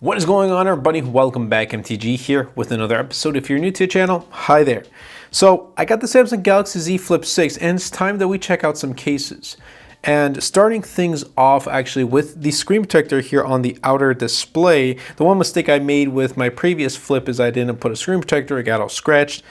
What is going on, everybody? Welcome back. MTG here with another episode. If you're new to the channel, hi there. So I got the Samsung Galaxy Z Flip 6 and it's time that we check out some cases. And starting things off actually with the screen protector here on the outer display. The one mistake I made with my previous Flip is I didn't put a screen protector. It got all scratched,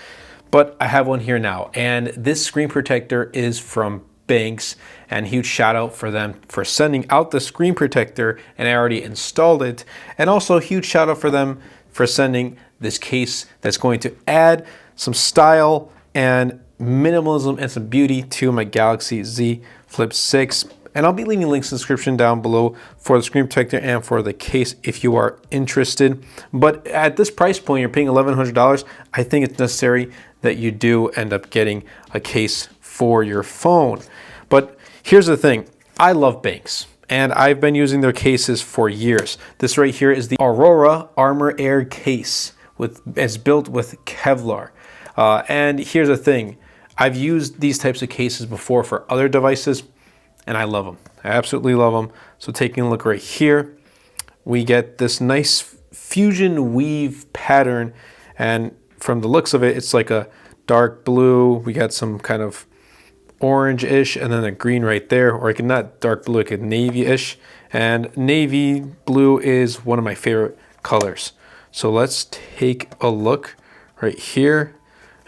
but I have one here now. And this screen protector is from Benks, and huge shout out for them for sending out the screen protector, and I already installed it. And also a huge shout out for them for sending this case that's going to add some style and minimalism and some beauty to my Galaxy Z Flip 6. And I'll be leaving links in the description down below for the screen protector and for the case if you are interested. But at this price point, you're paying $1,100. I think it's necessary that you do end up getting a case for your phone. But here's the thing, I love Benks and I've been using their cases for years. This right here is the Aurora ArmorAir case. It's built with Kevlar. And here's the thing, I've used these types of cases before for other devices and I love them. I absolutely love them. So taking a look right here, we get this nice fusion weave pattern, and from the looks of it, it's like a dark blue. We got some kind of orange-ish and then a green right there, or like not dark blue, like a navy-ish. And navy blue is one of my favorite colors. So let's take a look right here.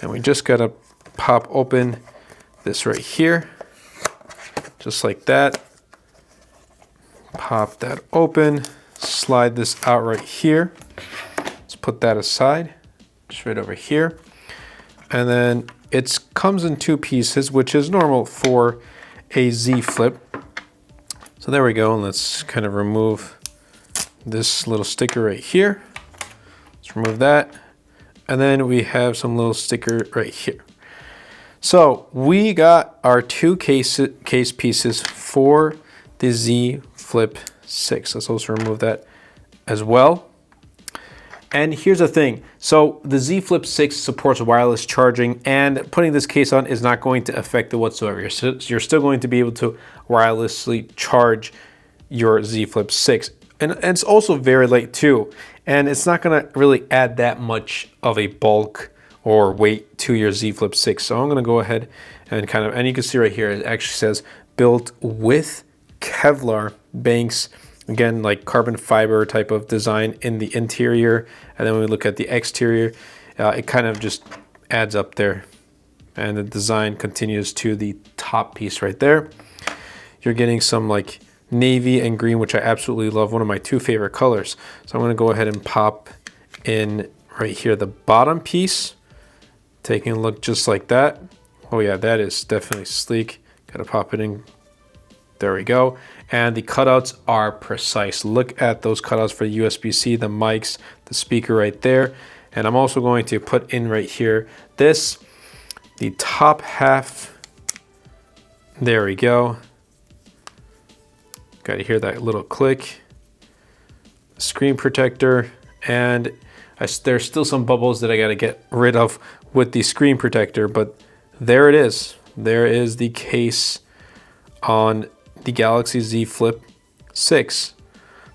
And we just gotta pop open this right here, just like that. Pop that open, slide this out right here. Let's put that aside, just right over here. And then it comes in two pieces, which is normal for a Z Flip. So there we go. And let's kind of remove this little sticker right here. Let's remove that. And then we have some little sticker right here. So we got our two case pieces for the Z Flip 6. Let's also remove that as well. And here's the thing, so the Z Flip 6 supports wireless charging, and putting this case on is not going to affect it whatsoever. You're still going to be able to wirelessly charge your Z Flip 6. And it's also very light too, and it's not gonna really add that much of a bulk or weight to your Z Flip 6. So I'm gonna go ahead and and you can see right here, it actually says built with Kevlar Benks. Again, like carbon fiber type of design in the interior. And then when we look at the exterior, it kind of just adds up there. And the design continues to the top piece right there. You're getting some like navy and green, which I absolutely love, one of my two favorite colors. So I'm gonna go ahead and pop in right here, the bottom piece. Taking a look just like that. Oh yeah, that is definitely sleek. Gotta pop it in. There we go. And the cutouts are precise. Look at those cutouts for the USB-C, the mics, the speaker right there. And I'm also going to put in right here the top half. There we go. Got to hear that little click. Screen protector. And there's still some bubbles that I got to get rid of with the screen protector, but there it is. There is the case on the Galaxy Z Flip 6.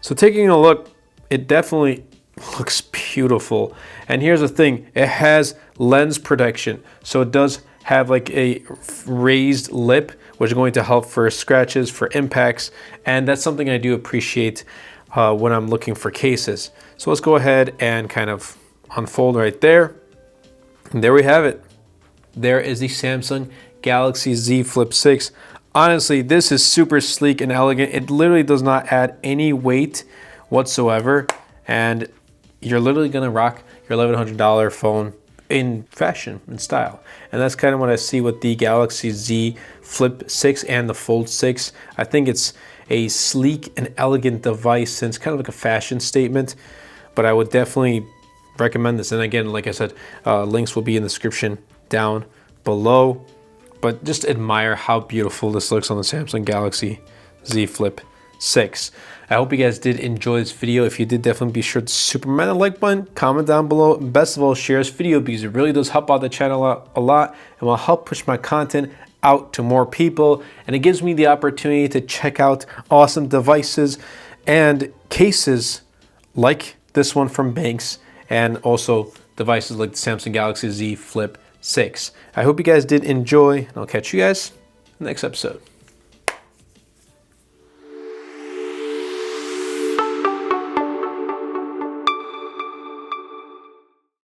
So taking a look, it definitely looks beautiful. And here's the thing, it has lens protection. So it does have like a raised lip, which is going to help for scratches, for impacts. And that's something I do appreciate when I'm looking for cases. So let's go ahead and kind of unfold right there. And there we have it. There is the Samsung Galaxy Z Flip 6. Honestly, this is super sleek and elegant. It literally does not add any weight whatsoever. And you're literally gonna rock your $1,100 phone in fashion and style. And that's kind of what I see with the Galaxy Z Flip 6 and the Fold 6. I think it's a sleek and elegant device, and it's kind of like a fashion statement. But I would definitely recommend this. And again, like I said, links will be in the description down below. But just admire how beautiful this looks on the Samsung Galaxy Z Flip 6. I hope you guys did enjoy this video. If you did, definitely be sure to superman the like button, comment down below, and best of all, share this video because it really does help out the channel a lot and will help push my content out to more people. And it gives me the opportunity to check out awesome devices and cases like this one from Benks, and also devices like the Samsung Galaxy Z Flip 6. I hope you guys did enjoy, and I'll catch you guys in the next episode.